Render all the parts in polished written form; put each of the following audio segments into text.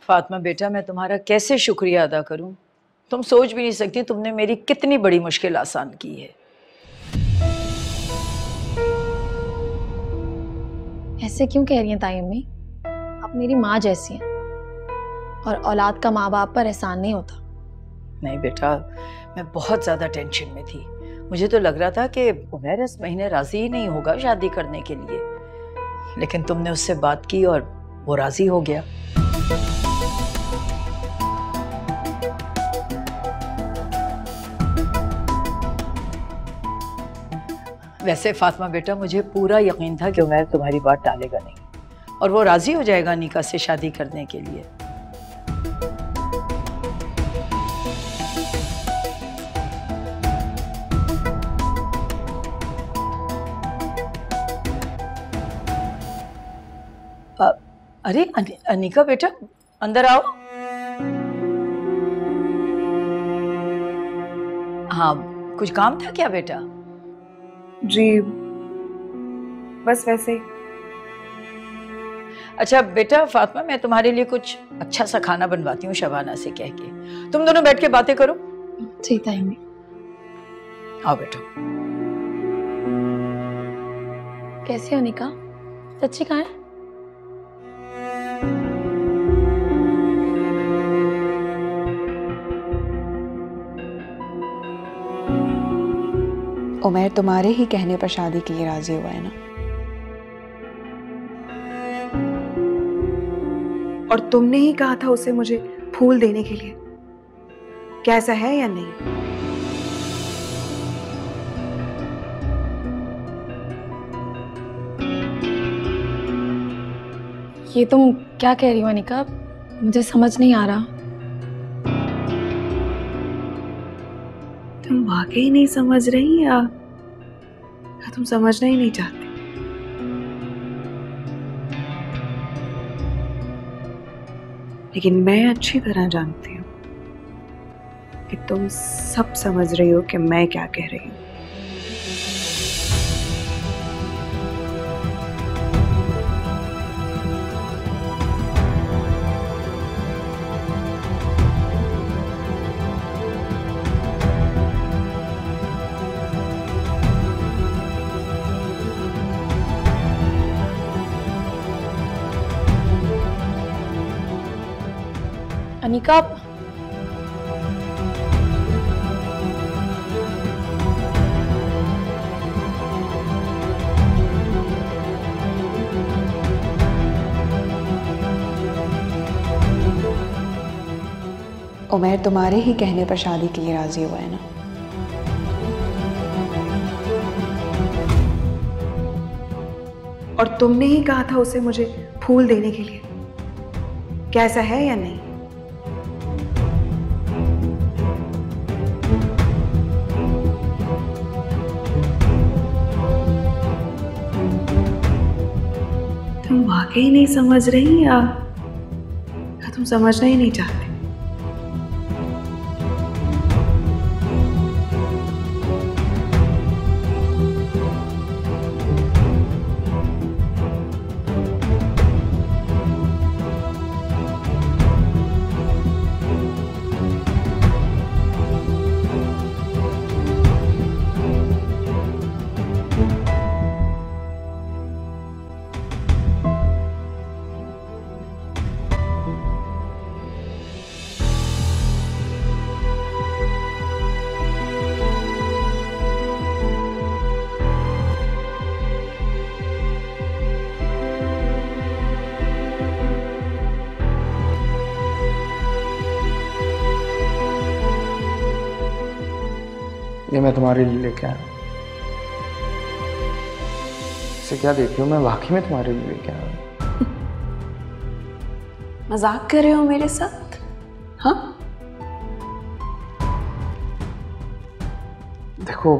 फातिमा बेटा, मैं तुम्हारा कैसे शुक्रिया अदा करूं। तुम सोच भी नहीं सकती तुमने मेरी कितनी बड़ी मुश्किल आसान की है। ऐसे क्यों कह रही हैं ताई अम्मी? आप मेरी माँ जैसी हैं और औलाद का माँ बाप पर एहसान नहीं होता। नहीं बेटा, मैं बहुत ज्यादा टेंशन में थी। मुझे तो लग रहा था कि उमैर इस महीने राजी ही नहीं होगा शादी करने के लिए, लेकिन तुमने उससे बात की और वो राजी हो गया। वैसे फातिमा बेटा, मुझे पूरा यकीन था कि उमैर तुम्हारी बात टालेगा नहीं और वो राजी हो जाएगा निका से शादी करने के लिए। अरे अनिका बेटा, अंदर आओ। हाँ, कुछ काम था क्या बेटा? जी बस वैसे ही। अच्छा बेटा, फातिमा मैं तुम्हारे लिए कुछ अच्छा सा खाना बनवाती हूँ शबाना से कह के। तुम दोनों बैठ के बातें करो। जी ताई अम्मी। आओ बेटा। कैसी हो निका? चाची कहाँ है? उमैर तुम्हारे ही कहने पर शादी के लिए राजी हुआ है ना? और तुमने ही कहा था उसे मुझे फूल देने के लिए। क्या ऐसा है या नहीं? ये तुम क्या कह रही हो अनिका? मुझे समझ नहीं आ रहा। तुम वाकई नहीं समझ रही या तुम समझना ही नहीं चाहती? लेकिन मैं अच्छी तरह जानती हूँ कि तुम सब समझ रही हो कि मैं क्या कह रही हूँ। अनिका, उमैर तुम्हारे ही कहने पर शादी के लिए राजी हुआ है ना? और तुमने ही कहा था उसे मुझे फूल देने के लिए। क्या ऐसा है या नहीं? तुम वाकई नहीं समझ रही या तुम समझना ही नहीं चाहती? ये मैं तुम्हारे लिए लेके आया। इसे क्या देख रही हो? मैं वाकई में तुम्हारे लिए लेके आया हूँ। मजाक कर रहे हो मेरे साथ? हाँ, देखो,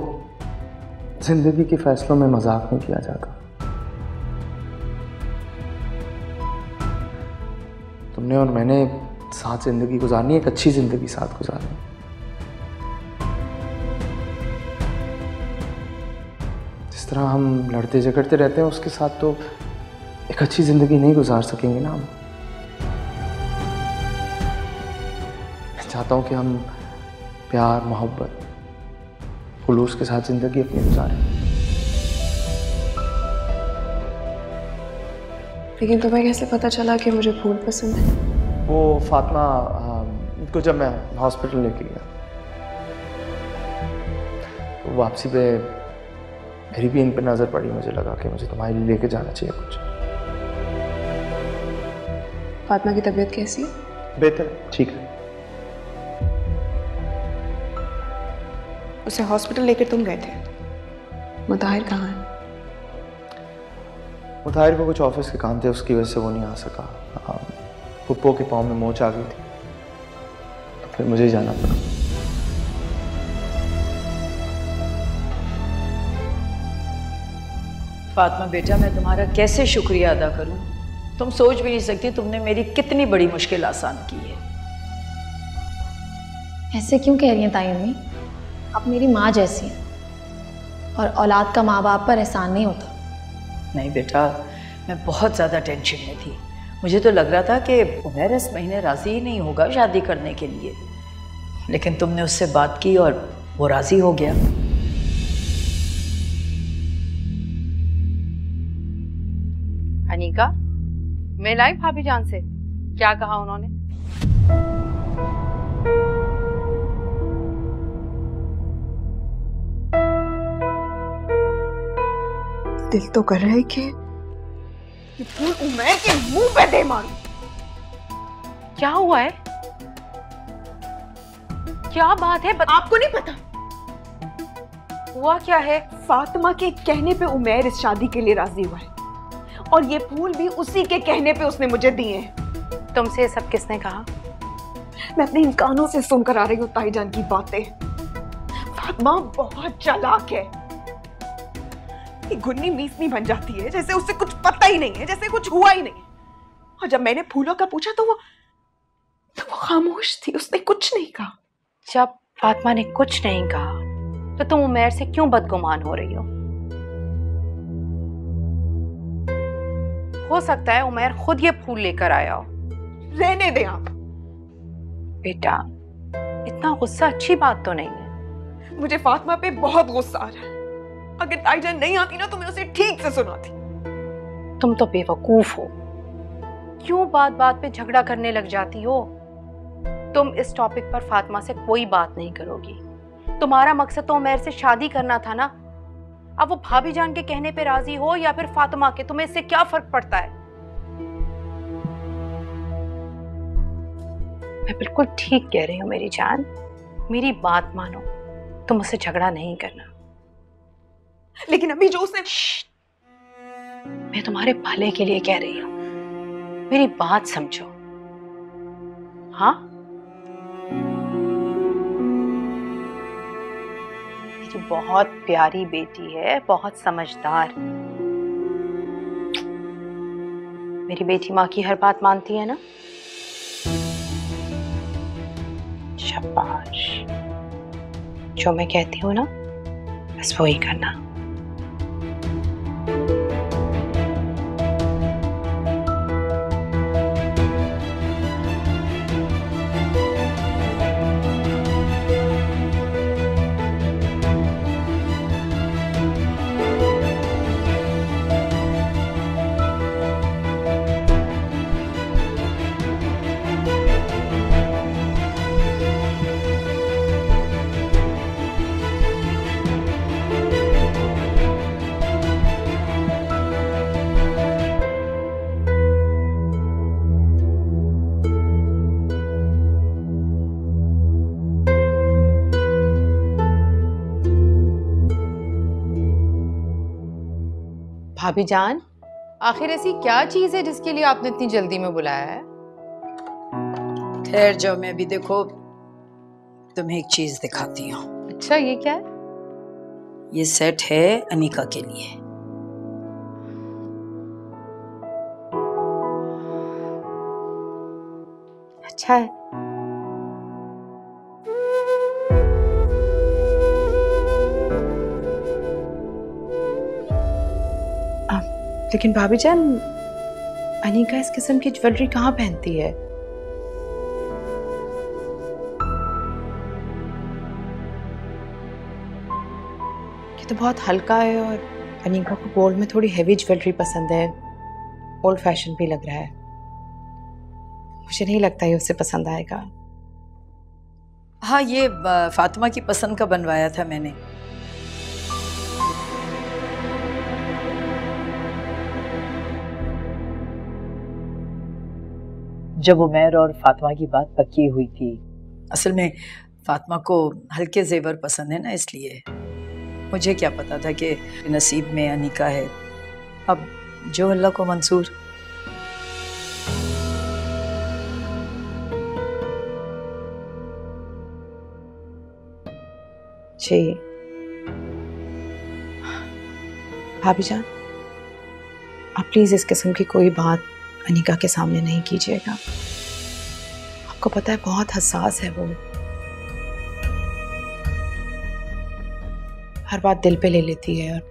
जिंदगी के फैसलों में मजाक नहीं किया जाता। तुमने और मैंने साथ जिंदगी गुजारनी, एक अच्छी जिंदगी साथ गुजारनी। जिस तरह हम लड़ते झगड़ते रहते हैं उसके साथ तो एक अच्छी जिंदगी नहीं गुजार सकेंगे ना हम। चाहता हूँ कि हम प्यार, मोहब्बत, खुलूस के साथ ज़िंदगी अपनी गुजारें। लेकिन तुम्हें कैसे पता चला कि मुझे फूल पसंद है? वो फातिमा को जब मैं हॉस्पिटल लेके गया तो वापसी पे मेरी भी इन पे नज़र पड़ी। मुझे लगा कि मुझे तुम्हारे लिए लेके जाना चाहिए कुछ। फातिमा की तबीयत कैसी है? बेहतर, ठीक है। उसे हॉस्पिटल लेकर तुम गए थे? मुताहिर कहाँ है? मुताहिर को कुछ ऑफिस के काम थे, उसकी वजह से वो नहीं आ सका। पुप्पो के पाँव में मोच आ गई थी तो फिर मुझे ही जाना पड़ा। फातिमा बेटा, मैं तुम्हारा कैसे शुक्रिया अदा करूं? तुम सोच भी नहीं सकती तुमने मेरी कितनी बड़ी मुश्किल आसान की है। ऐसे क्यों कह रही हैं ताई अम्मी? आप मेरी माँ जैसी हैं और औलाद का माँ बाप पर एहसान नहीं होता। नहीं बेटा, मैं बहुत ज़्यादा टेंशन में थी। मुझे तो लग रहा था कि उमैर इस महीने राज़ी ही नहीं होगा शादी करने के लिए, लेकिन तुमने उससे बात की और वो राज़ी हो गया। अनीका, मैं लाई भाभी जान से, क्या कहा उन्होंने? दिल तो कर रहा है कि ये फूल उमैर के मुंह पे दे मारूं। क्या हुआ है? क्या बात है? आपको नहीं पता हुआ क्या है? फातिमा के कहने पे उमैर इस शादी के लिए राजी हुआ है और ये फूल भी उसी के कहने पे उसने मुझे दिए हैं। तुमसे सब किसने कहा? मैं अपने इन कानों से सुनकर आ रही हूँ ताईजान की बातें। फातिमा बहुत चालाक है। ये गुन्नी मीसनी बन जाती है जैसे उसे कुछ पता ही नहीं है, जैसे कुछ हुआ ही नहीं। और जब मैंने फूलों का पूछा तो वो खामोश थी, उसने कुछ नहीं कहा। जब फातिमा ने कुछ नहीं कहा तो तुम उमैर से क्यों बदगुमान हो रही हो सकता है उमैर खुद ये फूल लेकर आया हो। रहने दें आप। बेटा, इतना गुस्सा अच्छी बात तो नहीं है। मुझे फातिमा पे बहुत गुस्सा आ रहा है। अगर ताईजान नहीं आती ना तो मैं उसे ठीक से सुनाती। तुम तो बेवकूफ हो, क्यों बात बात पे झगड़ा करने लग जाती हो? तुम इस टॉपिक पर फातिमा से कोई बात नहीं करोगी। तुम्हारा मकसद तो उमैर से शादी करना था ना। अब वो भाभी जान के कहने पे राजी हो या फिर फातिमा के, तुम्हें इससे क्या फर्क पड़ता है? मैं बिल्कुल ठीक कह रही हूँ मेरी जान, मेरी बात मानो, तुम मुझसे झगड़ा नहीं करना। लेकिन अभी जो उसने मैं तुम्हारे भले के लिए कह रही हूँ, मेरी बात समझो। हाँ, मेरी बहुत प्यारी बेटी है, बहुत समझदार। मेरी बेटी माँ की हर बात मानती है ना? शाबाश, जो मैं कहती हूँ ना बस वो ही करना। भाभी जान, आखिर ऐसी क्या चीज है जिसके लिए आपने इतनी जल्दी में बुलाया है? ठहर जाओ, मैं भी देखो तुम्हें एक चीज दिखाती हूँ। अच्छा, ये क्या है? ये सेट है अनीका के लिए। अच्छा है। लेकिन भाभी जान, अनीका इस किस्म की ज्वेलरी कहाँ पहनती है? तो बहुत हल्का है और अनीका को गोल्ड में थोड़ी हैवी ज्वेलरी पसंद है, ओल्ड फैशन भी लग रहा है। मुझे नहीं लगता ये उसे पसंद आएगा। हाँ, ये फातिमा की पसंद का बनवाया था मैंने। जब उमैर और फातिमा की बात पक्की हुई थी, असल में फातिमा को हल्के जेवर पसंद है ना, इसलिए मुझे क्या पता था कि नसीब में अनीका है। अब जो अल्लाह को मंसूर। जी भाभी जान, आप प्लीज इस किस्म की कोई बात अनीका के सामने नहीं कीजिएगा। आपको पता है बहुत हसास है वो, हर बात दिल पे ले लेती है और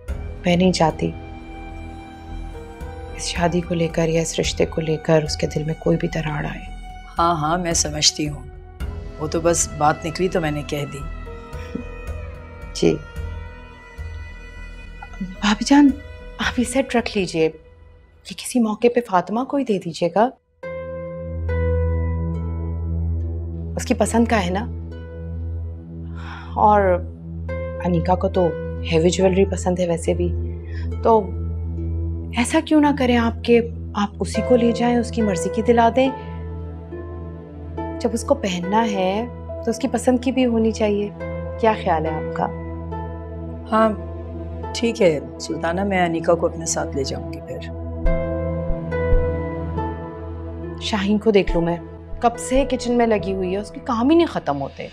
मैं नहीं चाहती इस शादी को लेकर या इस रिश्ते को लेकर उसके दिल में कोई भी दरार आए। हाँ हाँ, मैं समझती हूँ, वो तो बस बात निकली तो मैंने कह दी। जी भाभी जान, आप ये सेट रख लीजिए, ये किसी मौके पे फातिमा को ही दे दीजिएगा, उसकी पसंद का है ना। और अनीका को तो हेवी ज्वेलरी पसंद है वैसे भी, तो ऐसा क्यों ना करें आप उसी को ले जाएं, उसकी मर्जी की दिला दें। जब उसको पहनना है तो उसकी पसंद की भी होनी चाहिए। क्या ख्याल है आपका? हाँ ठीक है सुल्ताना, मैं अनीका को अपने साथ ले जाऊंगी। फिर शाहीन को देख लूं, मैं कब से किचन में लगी हुई है, उसके काम ही नहीं खत्म होते।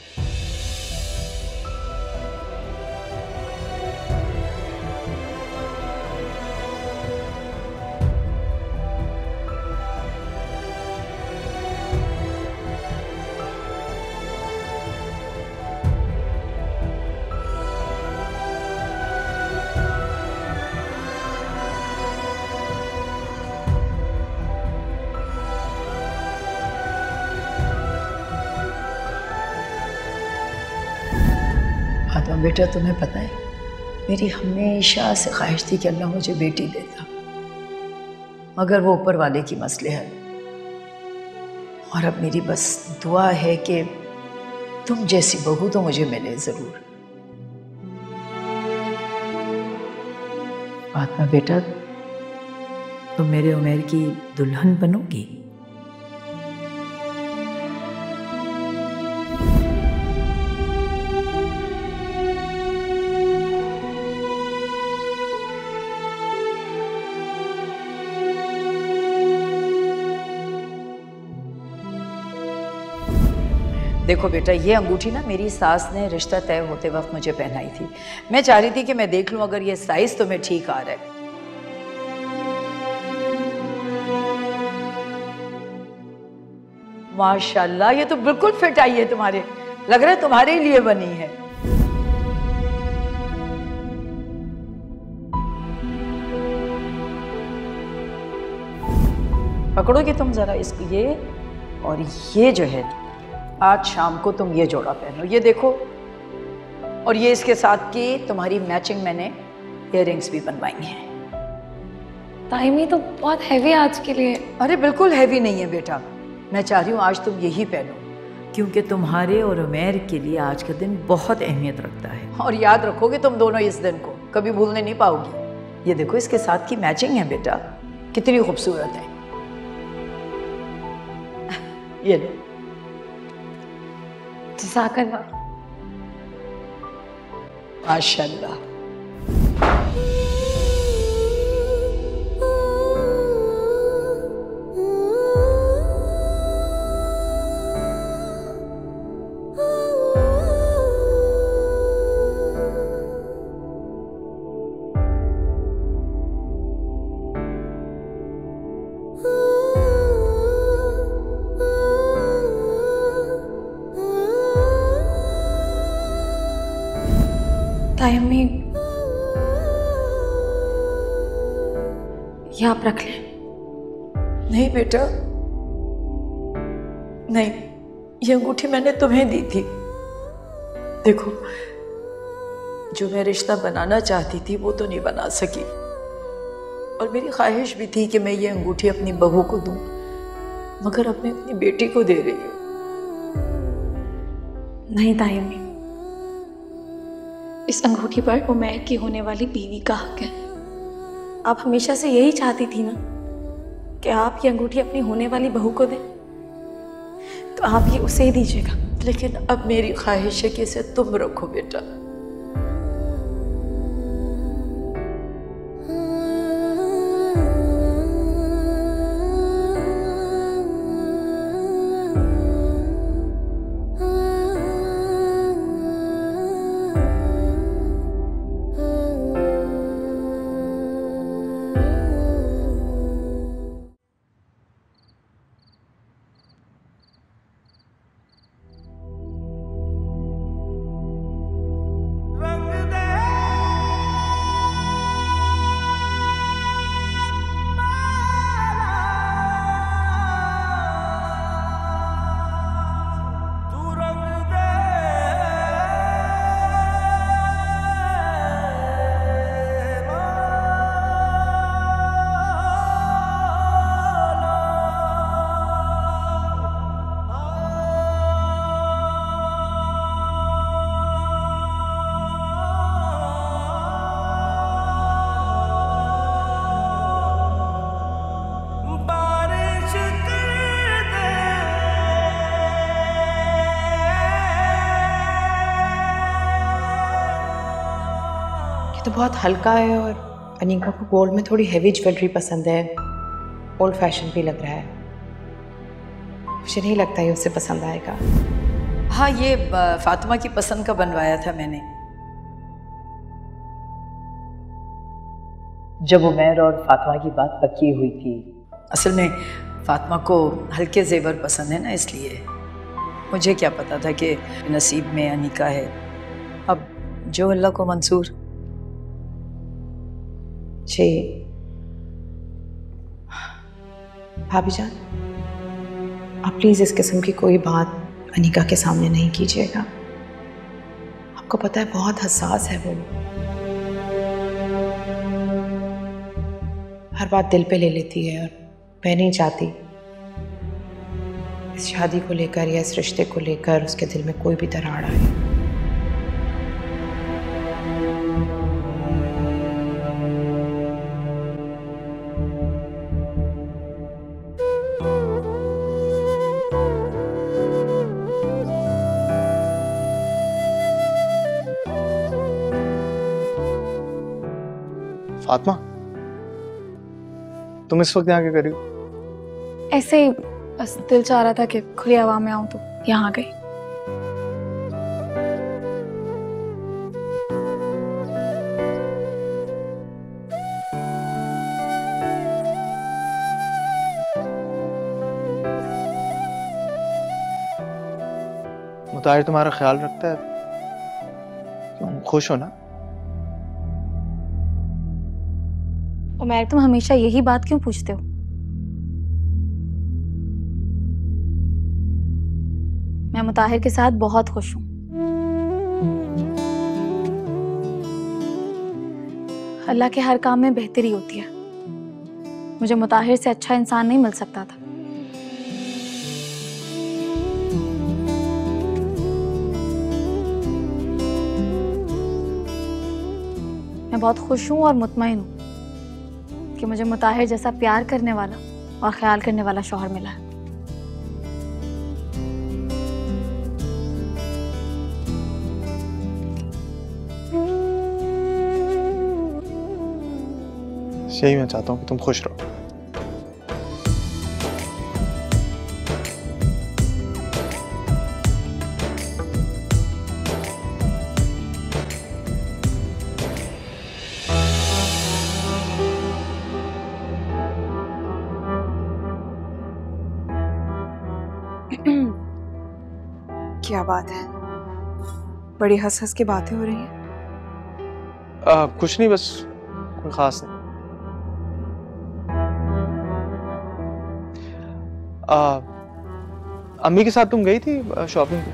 फातिमा बेटा, तुम्हें पता है मेरी हमेशा से ख्वाहिश थी कि अल्लाह मुझे बेटी देता, मगर वो ऊपर वाले की मसले है। और अब मेरी बस दुआ है कि तुम जैसी बहू तो मुझे मिले जरूर। फातिमा बेटा, तुम मेरे उमैर की दुल्हन बनोगी। देखो बेटा, ये अंगूठी ना मेरी सास ने रिश्ता तय होते वक्त मुझे पहनाई थी। मैं चाह रही थी कि मैं देख लूं अगर ये साइज तुम्हें ठीक आ रहा है। माशाल्लाह, ये तो बिल्कुल फिट आई है तुम्हारे, लग रहा है तुम्हारे लिए बनी है। पकड़ोगे तुम जरा इसको, ये और ये जो है, आज शाम को तुम ये जोड़ा पहनो, ये देखो। और ये इसके साथ की तुम्हारी मैचिंग मैंने इयररिंग्स भी बनवाई हैं। ताइमी तो बहुत हैवी आज के लिए। अरे बिल्कुल हैवी नहीं है बेटा, मैं चाह रही हूँ आज तुम यही पहनो, क्योंकि तुम्हारे और उमैर के लिए आज का दिन बहुत अहमियत रखता है। और याद रखोगे तुम दोनों इस दिन को, कभी भूलने नहीं पाओगी। ये देखो इसके साथ की मैचिंग है बेटा, कितनी खूबसूरत है। ये लो। जज़ाकल्लाह। माशाल्लाह। तायम्मी, ये आप रख लें। नहीं बेटा, नहीं, ये अंगूठी मैंने तुम्हें दी थी। देखो, जो मैं रिश्ता बनाना चाहती थी वो तो नहीं बना सकी, और मेरी ख्वाहिश भी थी कि मैं ये अंगूठी अपनी बहू को दूं, मगर अब मैं अपनी बेटी को दे रही हूँ। नहीं ताई अम्मी, इस अंगूठी पर उमैर की होने वाली बीवी का हक है। आप हमेशा से यही चाहती थी ना कि आप ये अंगूठी अपनी होने वाली बहू को दें, तो आप ये उसे ही दीजिएगा। लेकिन अब मेरी ख्वाहिश है कि इसे तुम रखो बेटा। तो बहुत हल्का है और अनीका को गोल्ड में थोड़ी हैवी ज्वेलरी पसंद है, ओल्ड फैशन भी लग रहा है। मुझे नहीं लगता ये उसे पसंद आएगा। हाँ, ये फातिमा की पसंद का बनवाया था मैंने। जब उमैर और फातिमा की बात पक्की हुई थी, असल में फातिमा को हल्के जेवर पसंद है ना, इसलिए मुझे क्या पता था कि नसीब में अनीका है। अब जो अल्लाह को मंसूर। जी भाभी जान, आप प्लीज इस किस्म की कोई बात अनीका के सामने नहीं कीजिएगा। आपको पता है बहुत हसास है वो, हर बात दिल पे ले लेती है, और मैं नहीं चाहती इस शादी को लेकर या इस रिश्ते को लेकर उसके दिल में कोई भी दरार आए। फातिमा, तुम इस वक्त यहाँ क्या कर रही हो? ऐसे ही बस दिल चाह रहा था कि खुली हवा में आऊं तो यहाँ गई। मुताहिर तुम्हारा ख्याल रखता है, तुम खुश हो ना? उमैर, तुम हमेशा यही बात क्यों पूछते हो? मैं मुताहिर के साथ बहुत खुश हूं। अल्लाह के हर काम में बेहतरी होती है। मुझे मुताहिर से अच्छा इंसान नहीं मिल सकता था। मैं बहुत खुश हूं और मुतमईन हूं कि मुझे मुताहिर जैसा प्यार करने वाला और ख्याल करने वाला शौहर मिला है। यही मैं चाहता हूँ कि तुम खुश रहो। क्या बात है, बड़ी हंस हंस की बातें हो रही हैं। कुछ नहीं, बस कोई खास नहीं। अम्मी के साथ तुम गई थी शॉपिंग पे?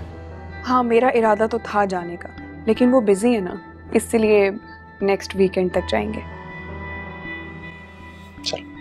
हाँ, मेरा इरादा तो था जाने का, लेकिन वो बिजी है ना, इसलिए नेक्स्ट वीकेंड तक जाएंगे। चलो।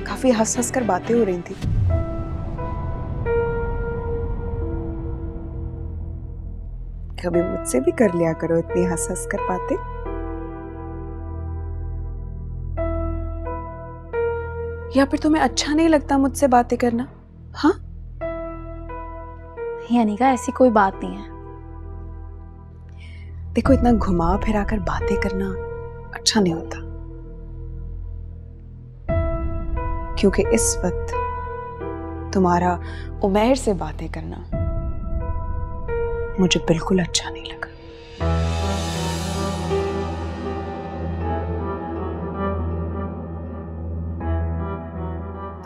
काफी हंस हंस कर बातें हो रही थी। कभी मुझसे भी कर लिया करो इतनी हंस हंस कर बातें। या फिर तुम्हें अच्छा नहीं लगता मुझसे बातें करना? हाँ नहीं अनिका, ऐसी कोई बात नहीं है। देखो, इतना घुमा फिरा कर बातें करना अच्छा नहीं होता, क्योंकि इस वक्त तुम्हारा उमैर से बातें करना मुझे बिल्कुल अच्छा नहीं लगा।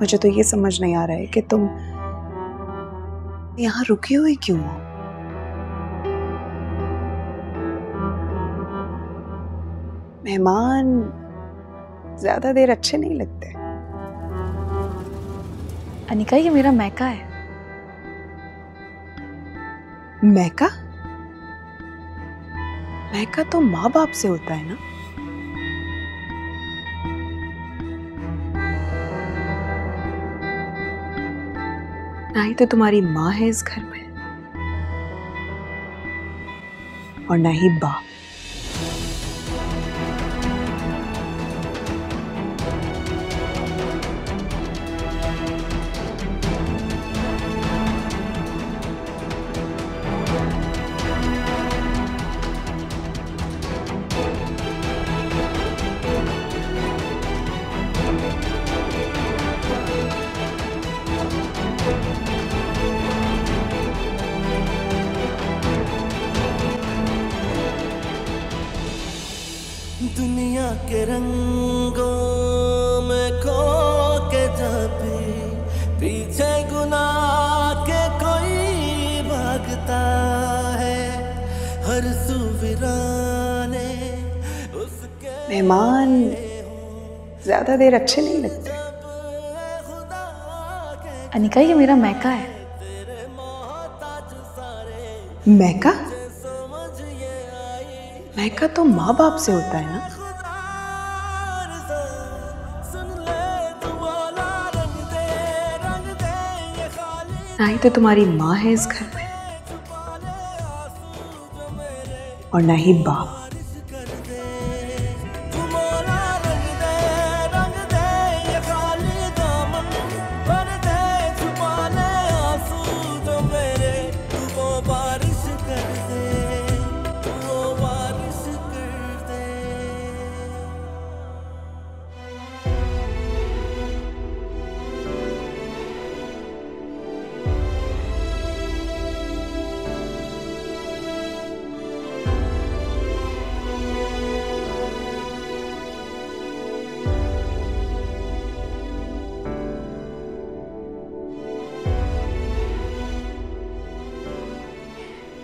मुझे तो ये समझ नहीं आ रहा है कि तुम यहां रुकी हुई क्यों हो? मेहमान ज्यादा देर अच्छे नहीं लगते। अनिका, ये मेरा मैका है। मैका? मैका तो माँ बाप से होता है ना? ना ही तो तुम्हारी माँ है इस घर में और ना ही बाप। दुनिया के रंगों में खो के जब पीछे गुनाह के कोई भागता है, हर सुविराने उसके मेहमान ज्यादा देर अच्छे नहीं लगते। अनिका, ये मेरा मैका है। मैका? मैका तो माँ बाप से होता है ना? ना ही तो तुम्हारी माँ है इस घर में और ना ही बाप।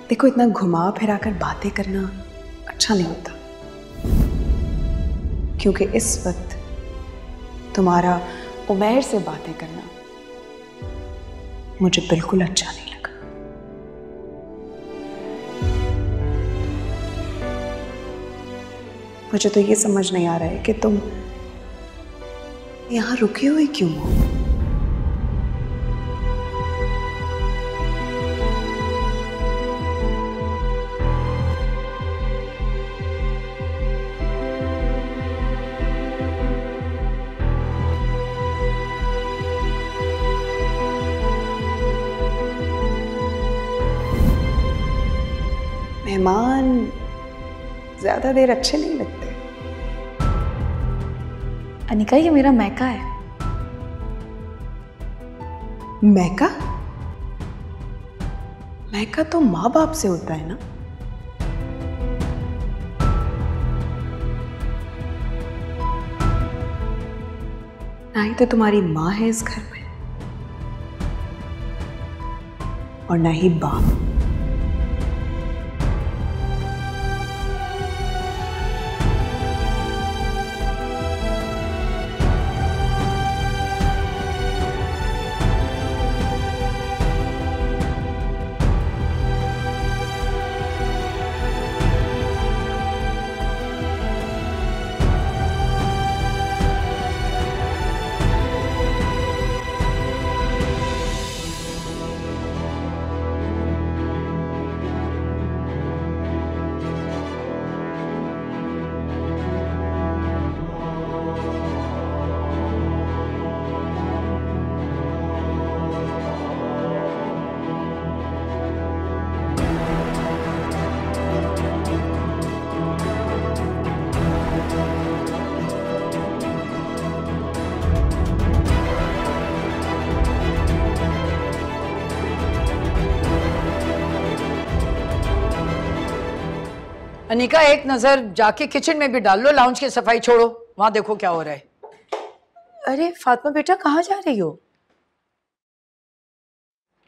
देखो, इतना घुमा फिरा कर बातें करना अच्छा नहीं होता, क्योंकि इस वक्त तुम्हारा उमैर से बातें करना मुझे बिल्कुल अच्छा नहीं लगा। मुझे तो ये समझ नहीं आ रहा है कि तुम यहां रुकी हुई क्यों हो? मेहमान ज्यादा देर अच्छे नहीं लगते। अनिका, ये मेरा मैका है। मैका? मैका तो माँ बाप से होता है ना? ना ही तो तुम्हारी माँ है इस घर में और ना ही बाप। अनिका, एक नजर जाके किचन में भी डाल लो, लाउंज की सफाई छोड़ो, वहां देखो क्या हो रहा है। अरे फातिमा बेटा, कहाँ जा रही हो?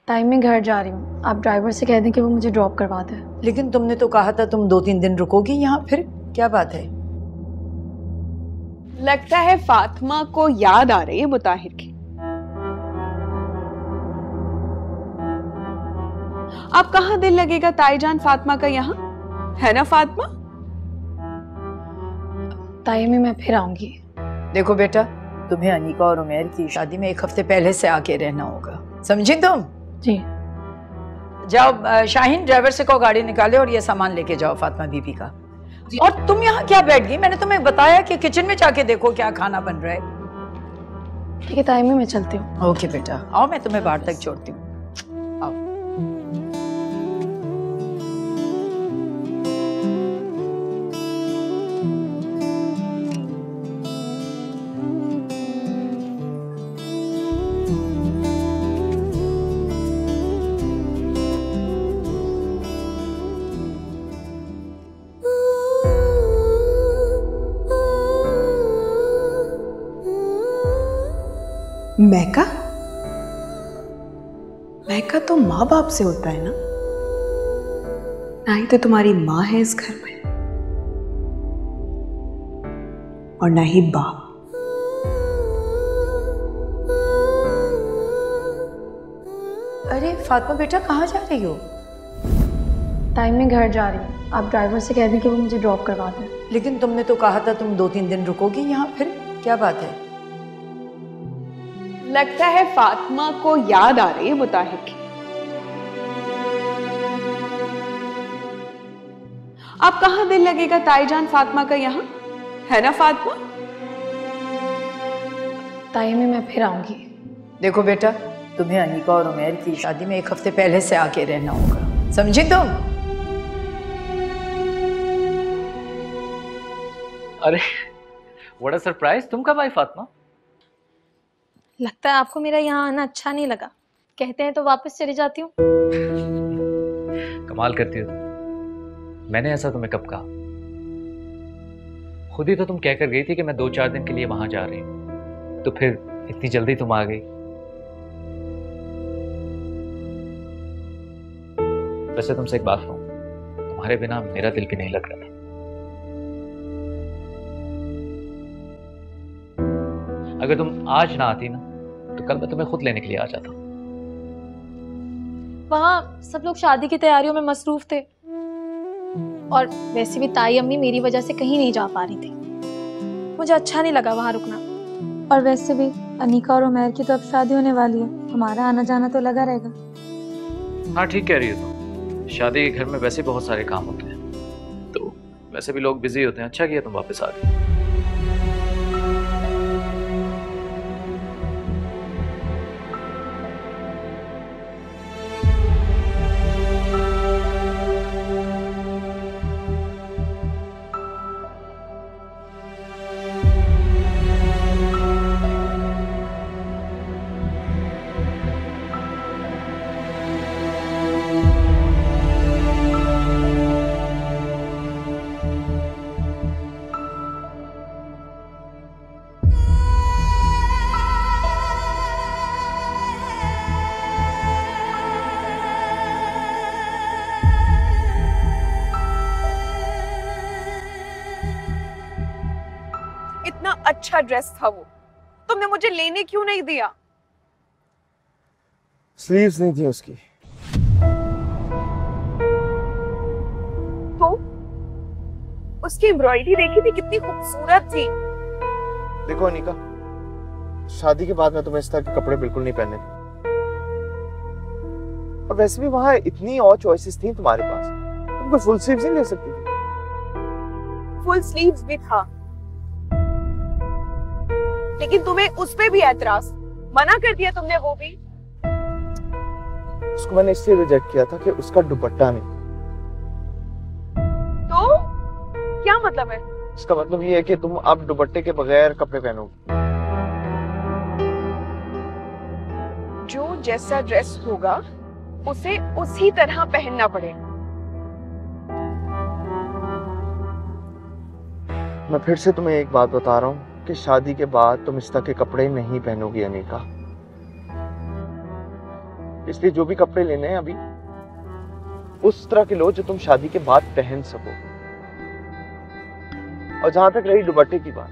टाइम में घर जा रही हूँ, आप ड्राइवर से कह दें कि वो मुझे ड्रॉप करवा दे। लेकिन तुमने तो कहा था तुम 2-3 दिन रुकोगी यहाँ, फिर क्या बात है? लगता है फातिमा को याद आ रही है मुताहिर की। अब कहाँ दिल लगेगा ताईजान फातिमा का यहाँ, है ना फातिमा? ताई में मैं फिर आऊंगी। देखो बेटा, तुम्हें अनिका और उमेर की शादी में 1 हफ्ते पहले से आके रहना होगा, समझी तुम? जी। जाओ शाहीन, ड्राइवर से कहो गाड़ी निकाले और ये सामान लेके जाओ फातिमा बीबी का। और तुम यहाँ क्या बैठ गई? मैंने तुम्हें बताया कि किचन में जाके देखो क्या खाना बन रहा है। ठीक है ताई में मैं चलती हूँ। ओके बेटा, आओ मैं तुम्हें बाहर तक छोड़ती हूँ। आओ। मैका? मैका तो माँ बाप से होता है ना? ना ही तो तुम्हारी माँ है इस घर में और ना ही बाप। अरे फातिमा बेटा, कहाँ जा रही हो? टाइम में घर जा रही हूँ, आप ड्राइवर से कह दें कि वो मुझे ड्रॉप करवा दे। लेकिन तुमने तो कहा था तुम 2-3 दिन रुकोगी यहाँ, फिर क्या बात है? लगता है फातिमा को याद आ रही है मुताहिर की। अब कहाँ दिल लगेगा ताईजान फातिमा का यहाँ, है ना फातिमा? ताई में मैं फिर आऊंगी। देखो बेटा, तुम्हें अनिका और उमेर की शादी में 1 हफ्ते पहले से आके रहना होगा, समझी तुम? अरे व्हाट अ सरप्राइज, तुम कब आई फातिमा? लगता है आपको मेरा यहाँ आना अच्छा नहीं लगा, कहते हैं तो वापस चली जाती हूँ। कमाल करती हो, मैंने ऐसा तुम्हें कब कहा? खुद ही तो तुम कहकर गई थी कि मैं 2-4 दिन के लिए वहां जा रही हूँ, तो फिर इतनी जल्दी तुम आ गई। वैसे तुमसे एक बात कहूं, तुम्हारे बिना मेरा दिल भी नहीं लग रहा था। अगर तुम आज ना आती ना, तो कल मैं तुम्हें खुद लेने के लिए आ जाता। वहाँ सब लोग शादी की तैयारियों में मसरूफ थे और वैसे भी ताई अम्मी मेरी वजह से कहीं नहीं जा पा रही थी, मुझे अच्छा नहीं लगा वहाँ रुकना। और वैसे भी अनिका और उमैर की तो अब शादी होने वाली है, हमारा आना जाना तो लगा रहेगा। हाँ ठीक कह रही हो तुम, शादी के घर में वैसे बहुत सारे काम होते हैं, तो वैसे भी लोग बिजी होते हैं। अच्छा किया तुम वापस आ गई। अच्छा ड्रेस था वो, तुमने मुझे लेने क्यों नहीं दिया? स्लीव्स नहीं थी उसकी। तो उसकी एम्ब्रॉयडरी देखी थी, कितनी खूबसूरत थी। देखो अनिका, शादी के बाद मैं तुम्हें इस तरह के कपड़े बिल्कुल नहीं पहनने थे। और वैसे भी वहां इतनी और चॉइसेस थी तुम्हारे पास, तुम कोई फुल स्लीव्स नहीं ले सकती थी। फुल स्लीव्स भी था, लेकिन तुम्हें उस पे भी ऐतराज, मना कर दिया तुमने वो भी। उसको मैंने इसलिए रिजेक्ट किया था कि उसका दुपट्टा नहीं। तो क्या मतलब है? इसका मतलब ये है कि तुम अब दुपट्टे के बगैर कपड़े पहनोगे। जो जैसा ड्रेस होगा उसे उसी तरह पहनना पड़ेगा। मैं फिर से तुम्हें एक बात बता रहा हूँ कि शादी के बाद तुम इस तरह के कपड़े नहीं पहनोगी अनिका। इसलिए जो भी कपड़े लेने हैं अभी उस तरह के लो जो तुम शादी के बाद पहन सको। और जहां तक रही दुपट्टे की बात,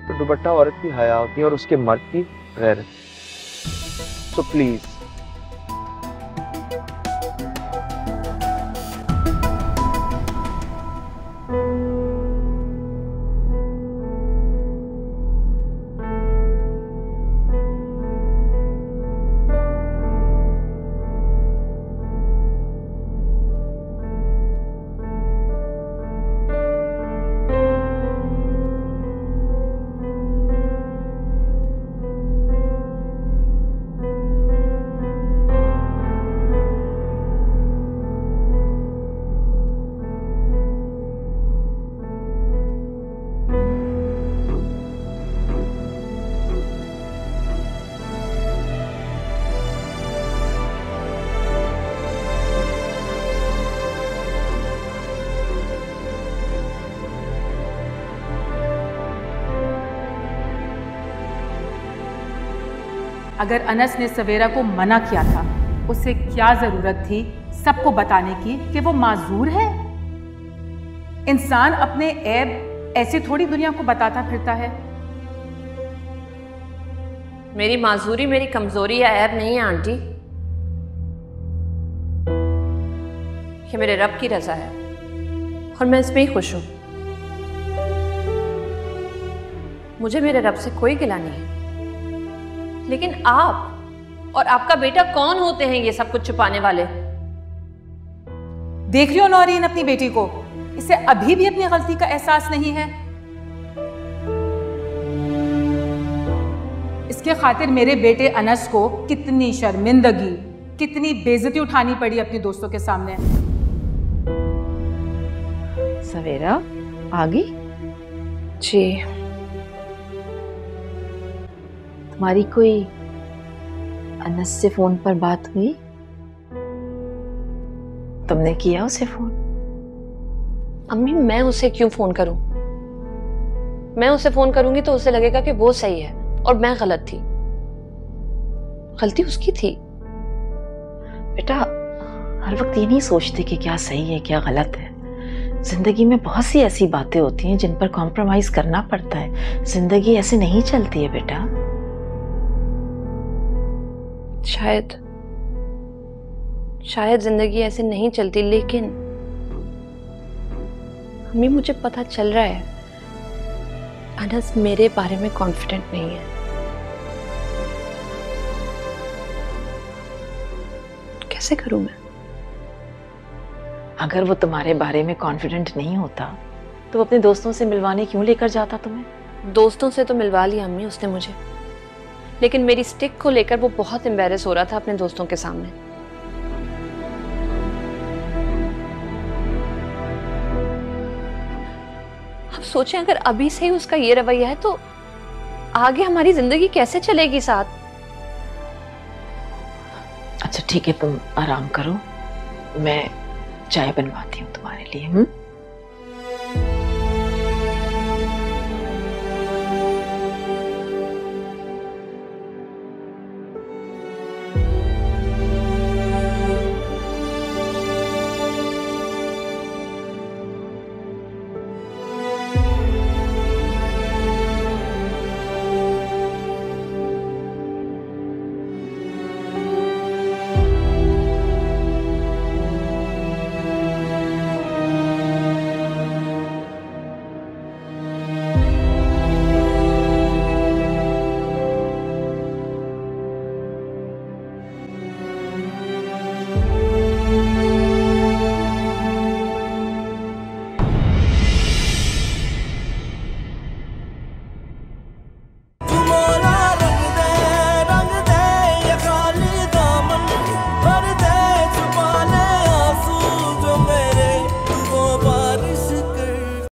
तो दुपट्टा औरत की हया होती है और उसके मर्द की गैरत। सो प्लीज अगर अनस ने सवेरा को मना किया था, उसे क्या जरूरत थी सबको बताने की कि वो माजूर है? इंसान अपने ऐब ऐसे थोड़ी दुनिया को बताता फिरता है। मेरी माजूरी मेरी कमजोरी या ऐब नहीं है आंटी, ये मेरे रब की रजा है और मैं इसमें ही खुश हूं। मुझे मेरे रब से कोई गिला नहीं है। लेकिन आप और आपका बेटा कौन होते हैं ये सब कुछ छुपाने वाले? देख रही हो नौरीन अपनी बेटी को, इसे अभी भी अपनी गलती का एहसास नहीं है। इसके खातिर मेरे बेटे अनस को कितनी शर्मिंदगी, कितनी बेइज्जती उठानी पड़ी अपने दोस्तों के सामने। सवेरा आ गई? जी। तुम्हारी कोई अनस से फोन पर बात हुई? तुमने किया उसे फोन? अम्मी मैं उसे क्यों फोन करूं? मैं उसे फोन करूंगी तो उसे लगेगा कि वो सही है और मैं गलत थी। गलती उसकी थी। बेटा हर वक्त ये नहीं सोचते कि क्या सही है क्या गलत है। जिंदगी में बहुत सी ऐसी बातें होती हैं जिन पर कॉम्प्रोमाइज करना पड़ता है। जिंदगी ऐसे नहीं चलती है बेटा। शायद जिंदगी ऐसे नहीं चलती, लेकिन अम्मी मुझे पता चल रहा है अनस मेरे बारे में कॉन्फिडेंट नहीं है। कैसे करूं मैं? अगर वो तुम्हारे बारे में कॉन्फिडेंट नहीं होता तो अपने दोस्तों से मिलवाने क्यों लेकर जाता तुम्हें? दोस्तों से तो मिलवा लिया अम्मी उसने मुझे, लेकिन मेरी स्टिक को लेकर वो बहुत एम्बैरेस हो रहा था अपने दोस्तों के सामने। अब सोचें अगर अभी से ही उसका ये रवैया है तो आगे हमारी जिंदगी कैसे चलेगी साथ? अच्छा ठीक है, तुम आराम करो, मैं चाय बनवाती हूँ तुम्हारे लिए।